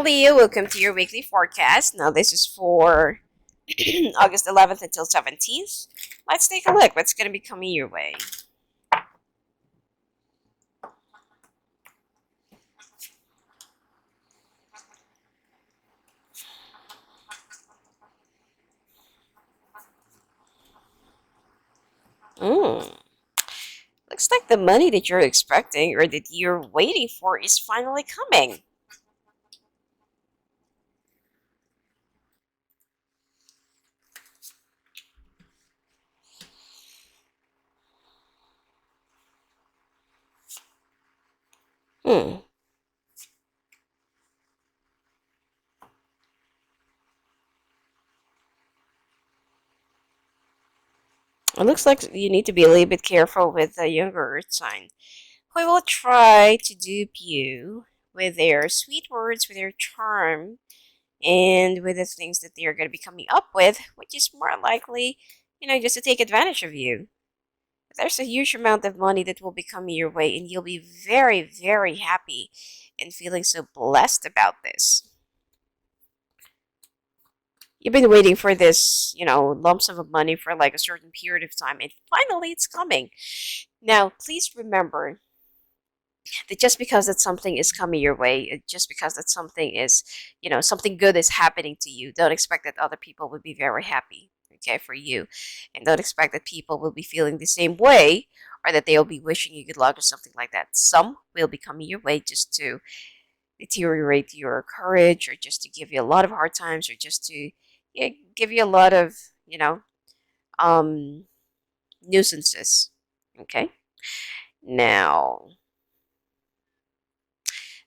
Leo, welcome to your weekly forecast. Now, this is for August 11th until 17th. Let's take a look. What's going to be coming your way? Mm. Looks like the money that you're expecting or that you're waiting for is finally coming. Hmm. It looks like you need to be a little bit careful with the younger Earth sign, who will try to dupe you with their sweet words, with their charm, and with the things that they're going to be coming up with, which is more likely, just to take advantage of you. There's a huge amount of money that will be coming your way, and you'll be very, very happy and feeling so blessed about this. You've been waiting for this, lump sum of money for like a certain period of time, and finally it's coming. Now, please remember that just because that something is coming your way, just because that something is, something good is happening to you, don't expect that other people will be very happy, okay, for you. And don't expect that people will be feeling the same way or that they'll be wishing you good luck or something like that. Some will be coming your way just to deteriorate your courage or just to give you a lot of hard times or just to give you a lot of, um, nuisances, okay? Now,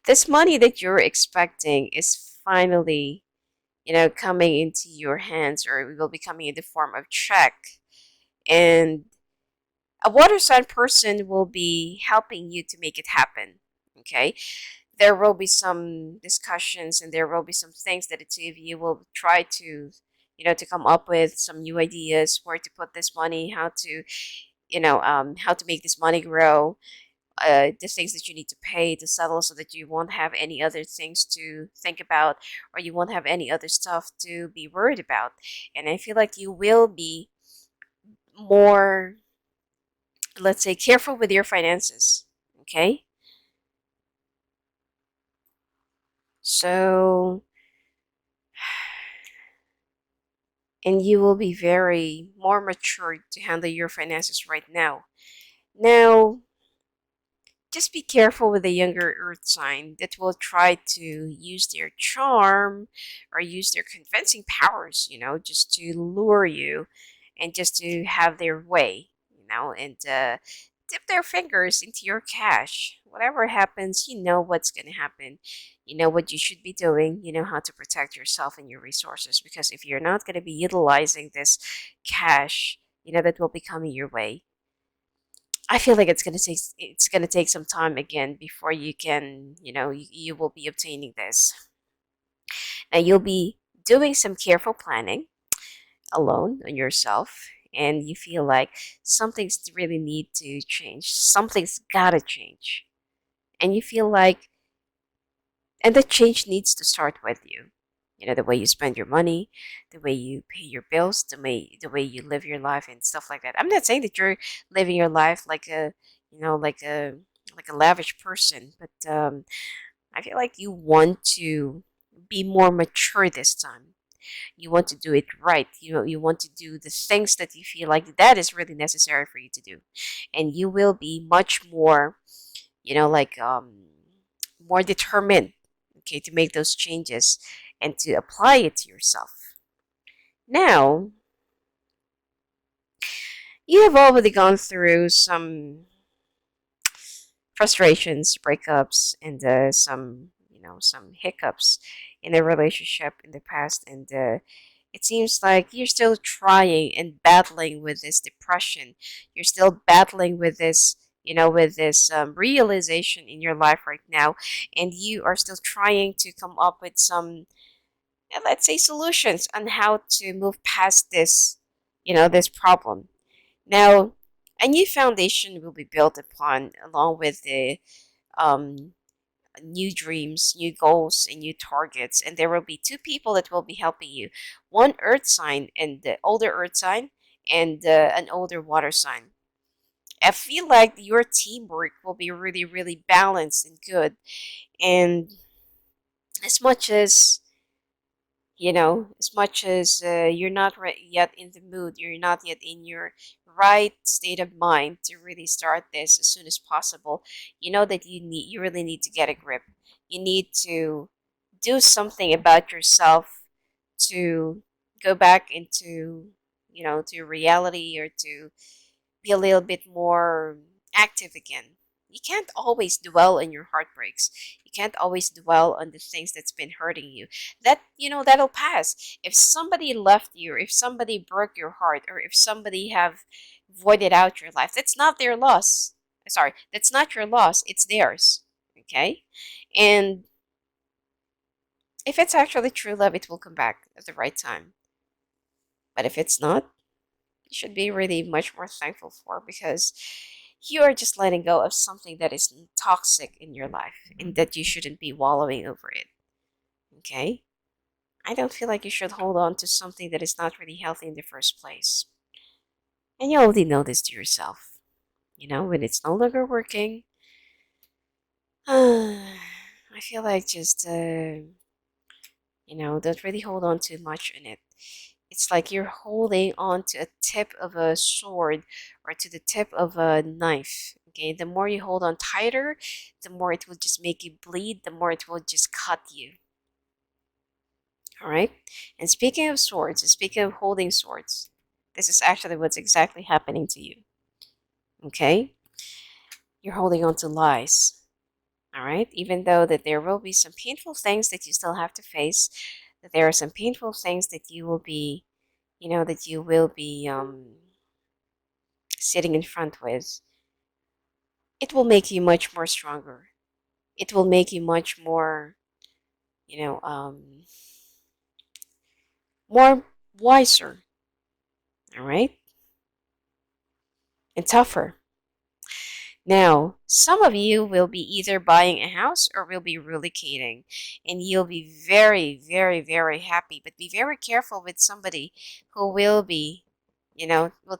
this money that you're expecting is finally, coming into your hands, or it will be coming in the form of check. And a water sign person will be helping you to make it happen. Okay? There will be some discussions and there will be some things that the two of you will try to, to come up with some new ideas, where to put this money, how to, how to make this money grow, the things that you need to pay to settle so that you won't have any other things to think about or you won't have any other stuff to be worried about. And I feel like you will be more, let's say, careful with your finances. Okay? So, and you will be very more mature to handle your finances right now. Now, just be careful with the younger earth sign that will try to use their charm or use their convincing powers, just to lure you and just to have their way, and dip their fingers into your cash. Whatever happens, you know what's going to happen. You know what you should be doing. You know how to protect yourself and your resources, because if you're not going to be utilizing this cash, that will be coming your way, I feel like it's gonna take some time again before you can, you will be obtaining this. Now you'll be doing some careful planning alone on yourself, and you feel like something's really need to change. Something's gotta change, and you feel like, and the change needs to start with you. The way you spend your money, the way you pay your bills, the way you live your life and stuff like that. I'm not saying that you're living your life like a, like a lavish person, but I feel like you want to be more mature this time. You want to do it right. You want to do the things that you feel like that is really necessary for you to do, and you will be much more, like more determined, okay, to make those changes and to apply it to yourself. Now, you have already gone through some frustrations, breakups, and some hiccups in a relationship in the past, and it seems like you're still trying and battling with this depression. You're still battling with this, realization in your life right now, and you are still trying to come up with some, let's say, solutions on how to move past this, this problem. Now, a new foundation will be built upon, along with the um, new dreams, new goals, and new targets. And there will be two people that will be helping you: one earth sign, and the older earth sign, and an older water sign. I feel like your teamwork will be really, really balanced and good. And as much as as much as you're not yet in the mood, you're not yet in your right state of mind to really start this as soon as possible. You know that you really need to get a grip. You need to do something about yourself to go back into to reality, or to be a little bit more active again. You can't always dwell on your heartbreaks. You can't always dwell on the things that's been hurting you. That'll pass. If somebody left you, or if somebody broke your heart, or if somebody have voided out your life, that's not their loss. Sorry, that's not your loss. It's theirs. Okay? And if it's actually true love, it will come back at the right time. But if it's not, you should be really much more thankful for, because you are just letting go of something that is toxic in your life and that you shouldn't be wallowing over it. Okay? I don't feel like you should hold on to something that is not really healthy in the first place. And you already know this to yourself. When it's no longer working, I feel like just, don't really hold on too much in it. It's like you're holding on to a tip of a sword, or to the tip of a knife. Okay, the more you hold on tighter, the more it will just make you bleed, the more it will just cut you. All right? And speaking of swords, and speaking of holding swords, this is actually what's exactly happening to you. Okay? You're holding on to lies. All right? Even though that there will be some painful things that you still have to face, that there are some painful things that you will be sitting in front with, it will make you much more stronger. It will make you much more, you know, more wiser, all right, and tougher. Now, some of you will be either buying a house or will be relocating, and you'll be very, very, very happy. But be very careful with somebody who will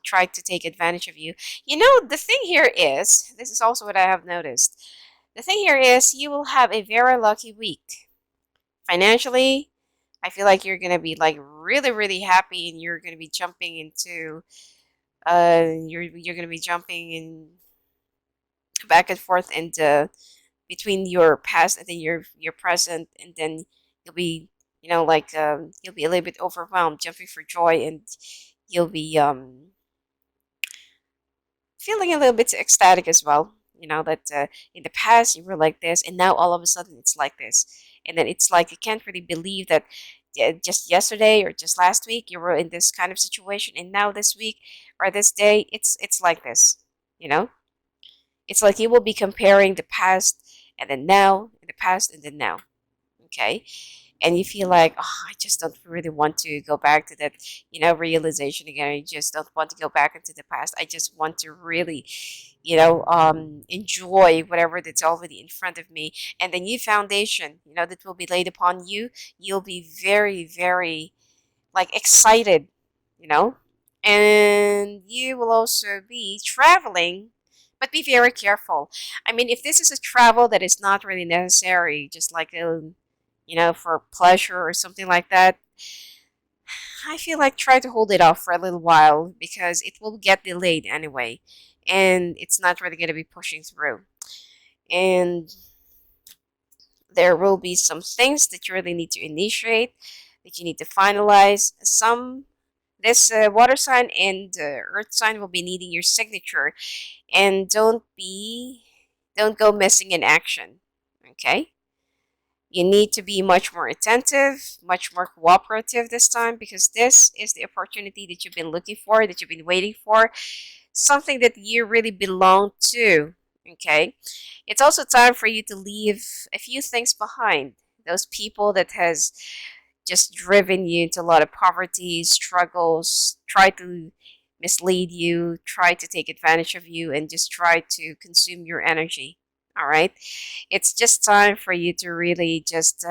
try to take advantage of you. The thing here is, this is also what I have noticed. The thing here is, you will have a very lucky week. Financially, I feel like you're going to be like really, really happy, and you're going to be jumping into, you're going to be jumping in back and forth, and between your past and then your present, and then you'll be you'll be a little bit overwhelmed, jumping for joy, and you'll be feeling a little bit ecstatic as well. That in the past you were like this, and now all of a sudden it's like this, and then it's like you can't really believe that just yesterday or just last week you were in this kind of situation, and now this week or this day it's like this. You know, it's like you will be comparing the past and then now, and the past and then now. Okay, and you feel like, oh, I just don't really want to go back to that, realization again. I just don't want to go back into the past. I just want to really, enjoy whatever that's already in front of me. And the new foundation, that will be laid upon you, you'll be very, very, like, excited, you know? And you will also be traveling, but be very careful. I mean, if this is a travel that is not really necessary, just like for pleasure or something like that, I feel like try to hold it off for a little while, because it will get delayed anyway, and it's not really going to be pushing through. And there will be some things that you really need to initiate, that you need to finalize. This water sign and earth sign will be needing your signature, and don't go missing in action. Okay. You need to be much more attentive, much more cooperative this time, because this is the opportunity that you've been looking for, that you've been waiting for, something that you really belong to. Okay? It's also time for you to leave a few things behind. Those people that has just driven you into a lot of poverty, struggles, try to mislead you, try to take advantage of you, and just try to consume your energy. All right. It's just time for you to really just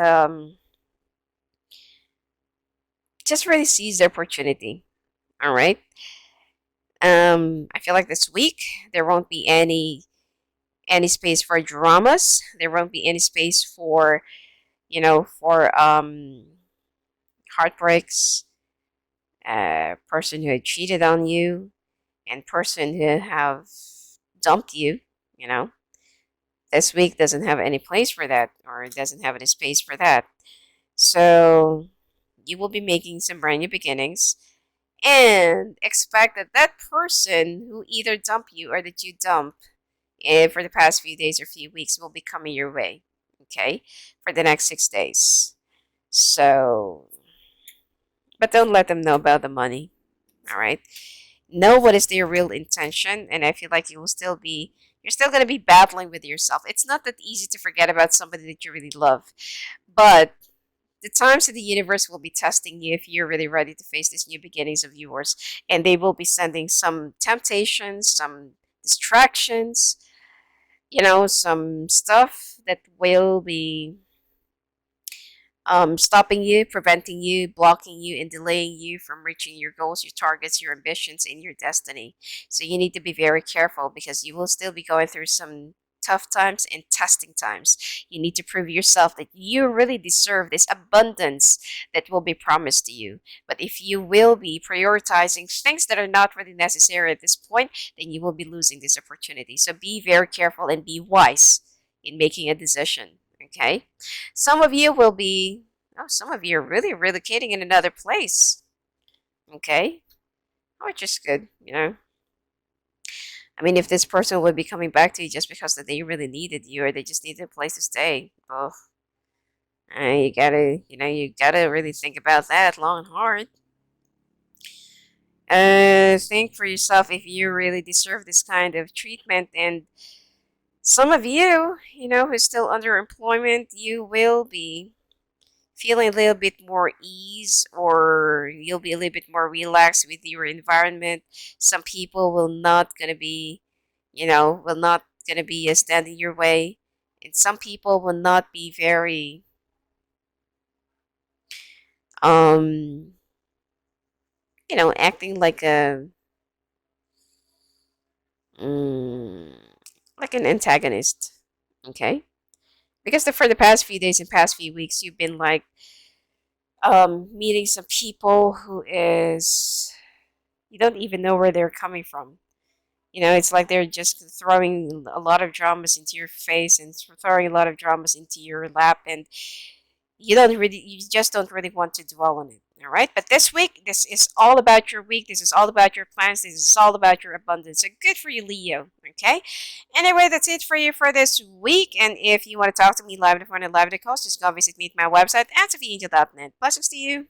really seize the opportunity. All right. I feel like this week there won't be any space for dramas. There won't be any space for for heartbreaks, person who had cheated on you, and person who have dumped you. You know, this week doesn't have any place for that, or it doesn't have any space for that. So you will be making some brand new beginnings, and expect that that person who either dump you or that you dump for the past few days or few weeks will be coming your way. Okay, for the next 6 days. So, but don't let them know about the money. All right. Know what is their real intention, and I feel like you're still going to be battling with yourself. It's not that easy to forget about somebody that you really love, but the times of the universe will be testing you if you're really ready to face these new beginnings of yours, and they will be sending some temptations, some distractions, some stuff that will be stopping you, preventing you, blocking you, and delaying you from reaching your goals, your targets, your ambitions, and your destiny. So you need to be very careful because you will still be going through some tough times and testing times. You need to prove yourself that you really deserve this abundance that will be promised to you. But if you will be prioritizing things that are not really necessary at this point, then you will be losing this opportunity. So be very careful and be wise in making a decision. Okay? Some of you will be, oh, some of you are really relocating in another place. Okay? Which is good, I mean, if this person would be coming back to you just because that they really needed you or they just needed a place to stay, well, you gotta really think about that long and hard. Think for yourself if you really deserve this kind of treatment. And some of you, who's still under employment, you will be feeling a little bit more ease, or you'll be a little bit more relaxed with your environment. Some people will not gonna be, will not gonna be standing your way, and some people will not be very, um, acting mm, like an antagonist. Okay, because for the past few days and past few weeks, you've been like meeting some people who is you don't even know where they're coming from. It's like they're just throwing a lot of dramas into your face and throwing a lot of dramas into your lap, and you just don't really want to dwell on it. All right. But this week, this is all about your week. This is all about your plans. This is all about your abundance. So good for you, Leo. Okay. Anyway, that's it for you for this week. And if you want to talk to me live in the phone and live in the calls, just go visit me at my website at sophiaangel.net. Blessings to you.